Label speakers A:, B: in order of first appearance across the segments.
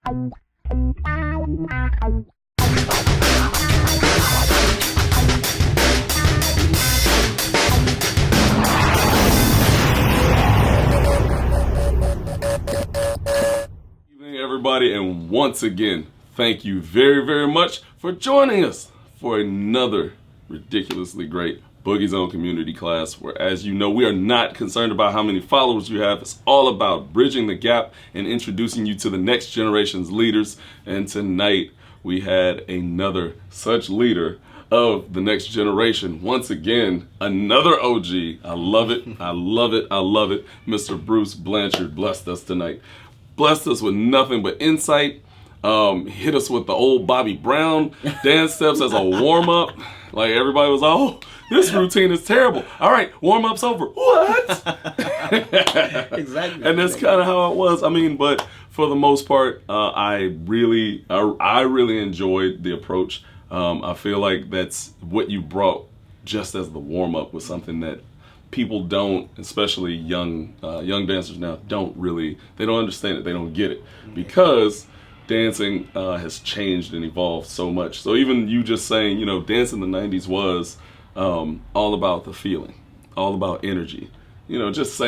A: Evening, everybody, and once again, thank you very, very much for joining us for another ridiculously great Boogiezone community class, where, as you know, we are not concerned about how many followers you have. It's all about bridging the gap and introducing you to the next generation's leaders. And tonight we had another such leader of the next generation. Once again, another OG. I love it. I love it. I love it. Mr. Bruce Blanchard blessed us tonight. Blessed us with nothing but insight. Hit us with the old Bobby Brown dance steps as a warm-up. Like, everybody was, oh, this routine is terrible. All right, warm-up's over. What?
B: Exactly.
A: And that's kind of how it was. I mean, but for the most part, I really enjoyed the approach. I feel like that's what you brought just as the warm-up was something that people don't, especially young dancers now, they don't understand it. They don't get it because dancing has changed and evolved so much. So even you just saying, you know, dance in the 90s was all about the feeling, all about energy. You know, just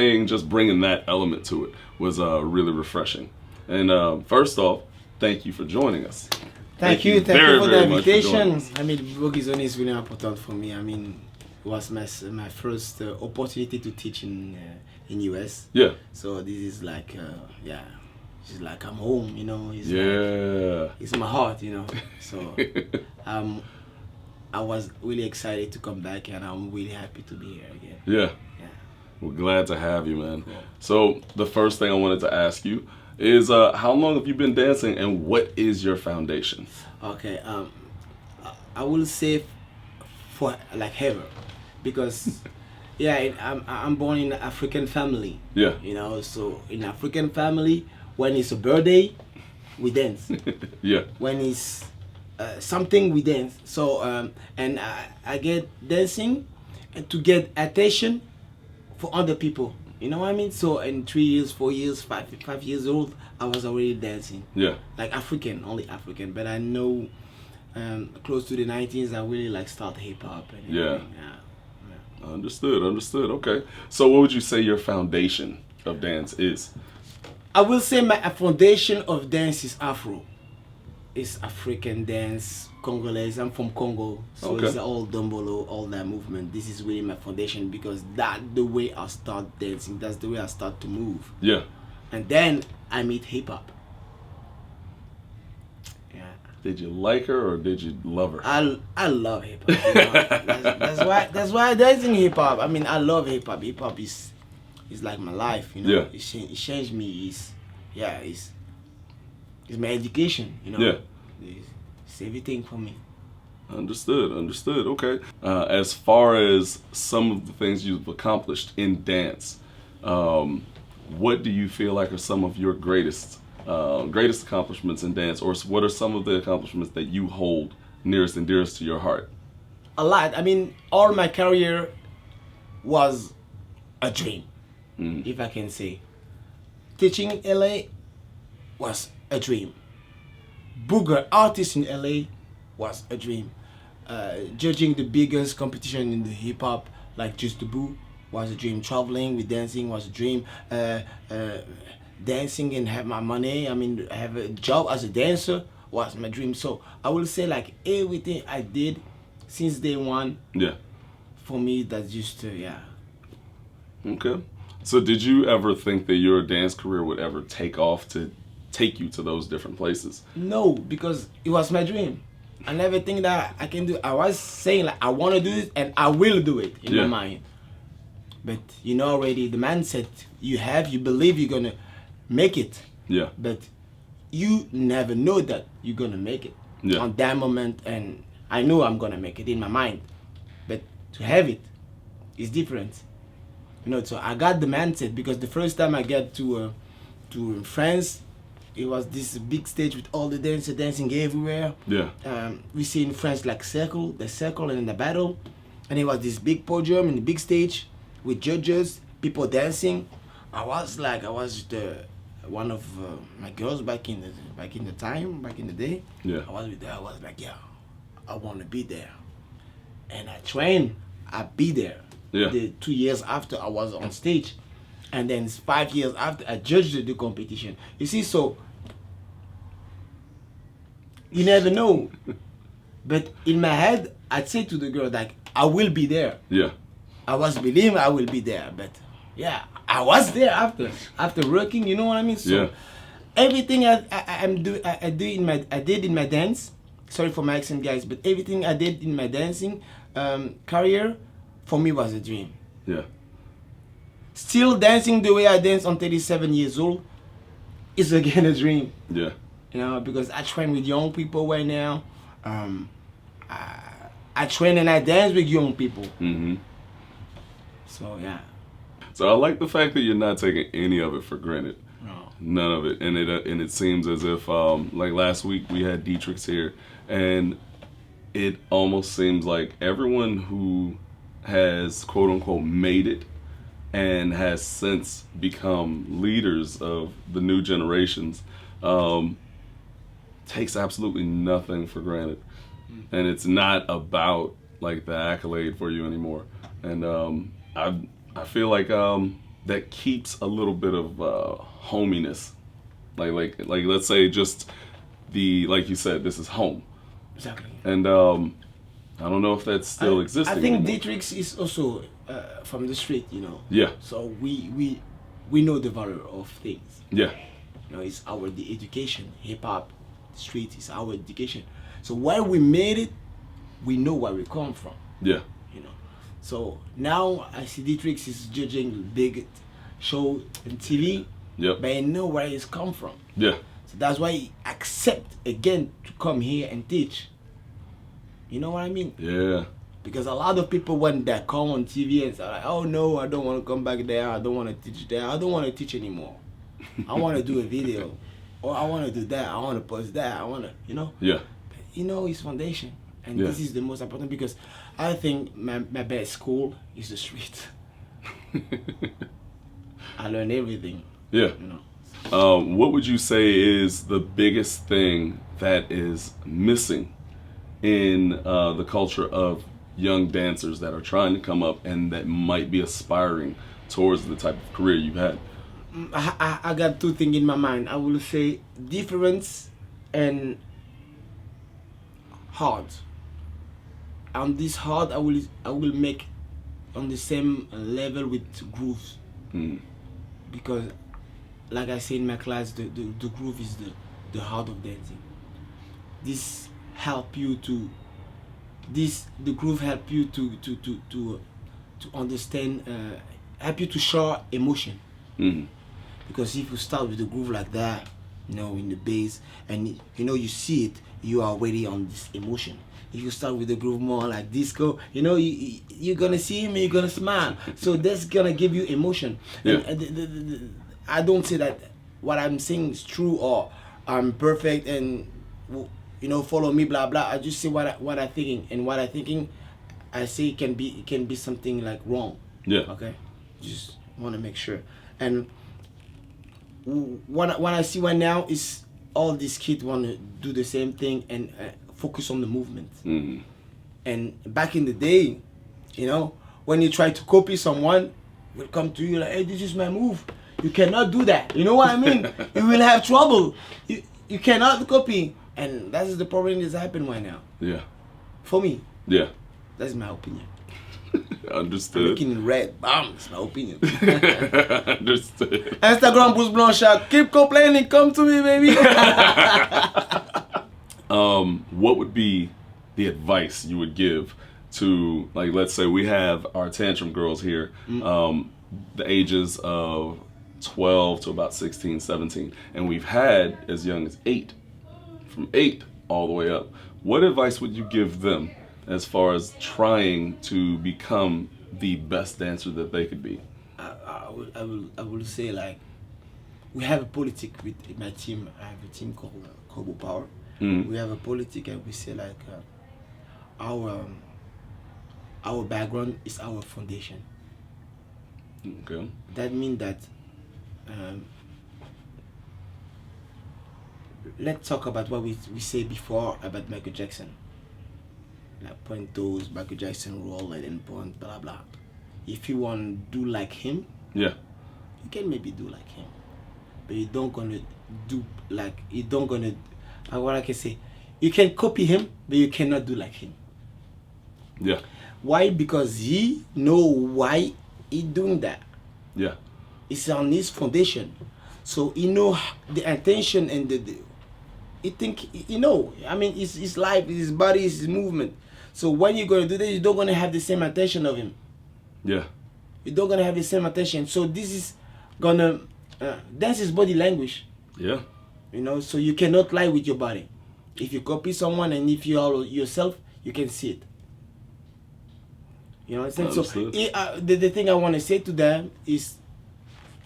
A: bringing that element to it was really refreshing. And first off, thank you for joining us.
B: Thank you for the invitation. I mean, Boogiezone is really important for me. I mean, it was my first opportunity to teach in US.
A: Yeah.
B: So this is like, it's like I'm home, you know. It's
A: like,
B: it's my heart, you know. So I was really excited to come back, and I'm really happy to be here again.
A: Yeah. We're glad to have you, man.
B: Cool.
A: So the first thing I wanted to ask you is how long have you been dancing, and what is your foundation?
B: Okay, I will say for like ever, because I'm born in an African family.
A: Yeah.
B: You know, so in African family, when it's a birthday, we dance.
A: Yeah.
B: When it's something, we dance. So and I get dancing to get attention for other people. You know what I mean? So in 3 years, 4 years, 5 years old, I was already dancing.
A: Yeah.
B: Like African, only African. But I know close to the 90s, I really like start hip hop and everything. Yeah.
A: Understood. Okay. So what would you say your foundation of dance is?
B: I will say my foundation of dance is Afro. It's African dance, Congolese. I'm from Congo, so
A: okay.
B: It's all Dombolo, all that movement. This is really my foundation because that's the way I start dancing. That's the way I start to move.
A: Yeah.
B: And then I meet hip hop. Yeah.
A: Did you like her or did you love her?
B: I love hip hop. You know? that's why I'm dancing hip hop. I mean, I love hip hop. Hip hop is like my life. You know.
A: Yeah.
B: It changed me. It's my education. You know.
A: Yeah.
B: It's everything for me.
A: Understood. Okay. As far as some of the things you've accomplished in dance, what do you feel like are some of your greatest accomplishments in dance, or what are some of the accomplishments that you hold nearest and dearest to your heart?
B: A lot. I mean, all my career was a dream, if I can say. Teaching in LA was a dream. Booger artist in LA was a dream. Judging the biggest competition in the hip hop, like Just the Boo, was a dream. Traveling with dancing was a dream. Dancing and have my money, I mean, have a job as a dancer was my dream. So I will say, like, everything I did since day one, for me, that's just,
A: Okay. So did you ever think that your dance career would ever take off to take you to those different places?
B: No, because it was my dream. I never think that I can do it. I was saying, like, I want to do it and I will do it in my mind. But you know already the mindset you believe you're gonna make it.
A: Yeah.
B: But you never know that you're gonna make it on that moment, and I know I'm gonna make it in my mind. But to have it is different. You know, so I got the mindset because the first time I got to France, it was this big stage with all the dancers dancing everywhere.
A: Yeah.
B: We see in France like the circle and the battle, and it was this big podium and the big stage with judges, people dancing. I was one of my girls back in the day.
A: Yeah.
B: I was with her. I was like, yeah, I want to be there, and I trained. I be there.
A: Yeah.
B: The 2 years after I was on stage, and then 5 years after I judged the competition. You see, so you never know. But in my head, I'd say to the girl like, I will be there.
A: Yeah.
B: I was believing I will be there, but yeah, I was there after working. You know what I mean? So
A: Yeah.
B: everything I did in my dance. Sorry for my accent, guys, but everything I did in my dancing career for me was a dream.
A: Yeah.
B: Still dancing the way I dance on 37 years old is again a dream.
A: Yeah.
B: You know, because I train with young people right now. I train and I dance with young people.
A: Mm-hmm.
B: So yeah.
A: So I like the fact that you're not taking any of it for granted.
B: No.
A: None of it. And it seems as if like last week we had Dietrich's here, and it almost seems like everyone who has quote unquote made it and has since become leaders of the new generations takes absolutely nothing for granted. And it's not about like the accolade for you anymore. And I feel like that keeps a little bit of hominess. Like let's say just like you said, this is home.
B: Exactly.
A: And I don't know if that's still existing.
B: I think
A: anymore.
B: Dietrich is also from the street, you know.
A: Yeah.
B: So we know the value of things.
A: Yeah.
B: You know, it's the education. Hip hop, street is our education. So while we made it, we know where we come from.
A: Yeah.
B: You know. So now I see Dietrich is judging big show on TV.
A: Yep.
B: But I know where he's come from.
A: Yeah.
B: So that's why he accept again to come here and teach. You know what I mean?
A: Yeah.
B: Because a lot of people when they come on TV and say like, oh no, I don't want to come back there, I don't want to teach there, I don't want to teach anymore. I want to do a video, or I want to do that, I want to post that, I want to, you know?
A: Yeah.
B: But, you know, it's foundation. And
A: Yeah.
B: this is the most important because I think my best school is the street. I learned everything.
A: Yeah.
B: You know.
A: What would you say is the biggest thing that is missing in the culture of young dancers that are trying to come up and that might be aspiring towards the type of career you've had?
B: I got two things in my mind. I will say difference and hard. On this hard, I will make on the same level with grooves.
A: Mm.
B: Because like I say in my class, the groove is the heart of dancing. This help you to the groove help you to understand, help you to show emotion.
A: Mm.
B: Because if you start with the groove like that, you know, in the bass, and you know you see it, you are already on this emotion. If you start with the groove more like disco, you know, you're gonna see him and you're gonna smile. So that's gonna give you emotion.
A: Yeah.
B: And I don't say that what I'm saying is true or I'm perfect and you know follow me blah blah. I just say what I'm thinking, and what I'm thinking, I say it can be something like wrong.
A: Yeah.
B: Okay. Just want to make sure. And what I see right now is all these kids want to do the same thing and focus on the movement.
A: Mm.
B: And back in the day, you know, when you try to copy someone, will come to you like, hey, this is my move. You cannot do that. You know what I mean? You will have trouble. You cannot copy. And that is the problem that's happening right now.
A: Yeah.
B: For me.
A: Yeah.
B: That's my opinion.
A: Understood.
B: Looking in red. Bam. It's my opinion.
A: Understood.
B: Instagram Bruce Blanchard. Keep complaining. Come to me, baby.
A: What would be the advice you would give to, like, let's say we have our tantrum girls here, the ages of 12 to about 16, 17, and we've had as young as 8, from 8 all the way up. What advice would you give them as far as trying to become the best dancer that they could be?
B: I will say, like, we have a politic with my team. I have a team called Kobo Power. We have a politic, and we say like our background is our foundation.
A: Okay.
B: That means that let's talk about what we said before about Michael Jackson. Like point toes, Michael Jackson roll and then point, blah blah. If you want to do like him,
A: Yeah.
B: you can maybe do like him, but you don't gonna do like you don't gonna. What I can say, you can copy him, but you cannot do like him.
A: Yeah.
B: Why? Because he know why he doing that.
A: Yeah.
B: It's on his foundation, so he know the intention and the he think he know. I mean, it's his life, his body, his movement. So when you're gonna do that, you don't gonna have the same attention of him.
A: Yeah.
B: You don't gonna have the same attention. So this is gonna that's his body language.
A: Yeah.
B: You know, so you cannot lie with your body. If you copy someone and if you are yourself, you can see it. You know what I'm saying? So the thing I want to say to them is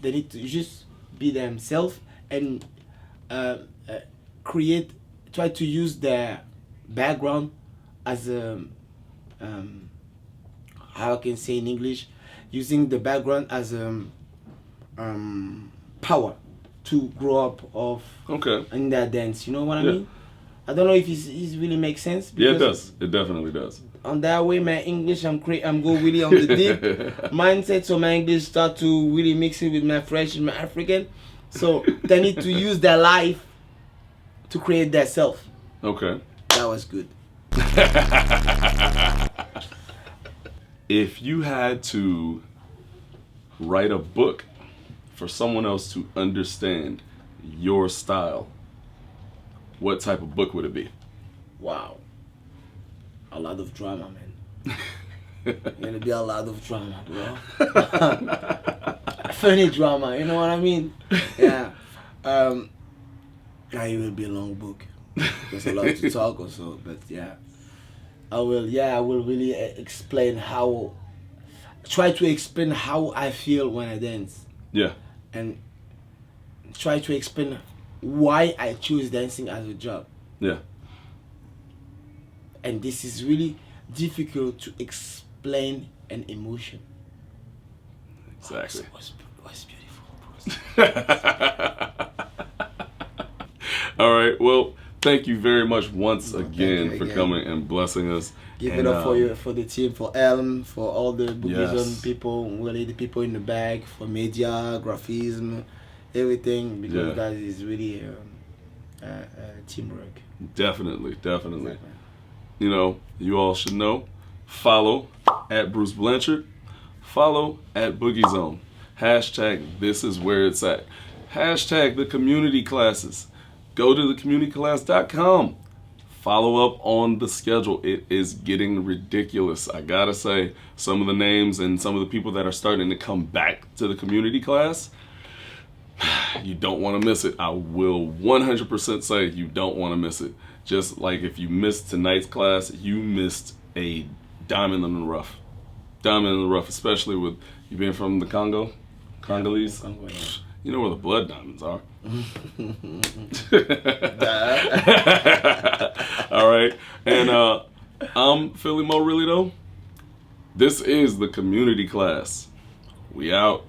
B: they need to just be themselves and try to use their background as a, how I can say in English, using the background as a power to grow up in their dance. You know what I mean? I don't know if it really makes sense.
A: Yeah, it does. It definitely does.
B: On that way, my English, I'm go really on the deep mindset. So my English start to really mix it with my French and my African. So they need to use their life to create their self.
A: Okay.
B: That was good.
A: If you had to write a book for someone else to understand your style, what type of book would it be?
B: Wow. A lot of drama, man. Gonna be a lot of drama, bro. Funny drama, you know what I mean? Yeah. It will be a long book. There's a lot to talk also, but yeah. I will really try to explain how I feel when I dance.
A: Yeah.
B: And try to explain why I choose dancing as a job.
A: Yeah.
B: And this is really difficult to explain an emotion.
A: Exactly.
B: It was beautiful.
A: All right. Well, thank you very much once again for coming and blessing us.
B: Give it up for the team, for Elm, for all the Boogiezone people, really the people in the back, for media, graphism, everything, because that is really teamwork.
A: Definitely. Exactly. You know, you all should know. Follow at Bruce Blanchard. Follow at Boogiezone. Hashtag this is where it's at. Hashtag the community classes. Go to thecommunityclass.com. Follow up on the schedule. It is getting ridiculous. I gotta say, some of the names and some of the people that are starting to come back to the community class, you don't want to miss it. I will 100% say you don't want to miss it. Just like if you missed tonight's class, you missed a diamond in the rough. Diamond in the rough, especially with you being from the Congolese.
B: Congo, yeah.
A: You know where the blood diamonds are. All right. And I'm Philly Mo, really though. This is the community class. We out.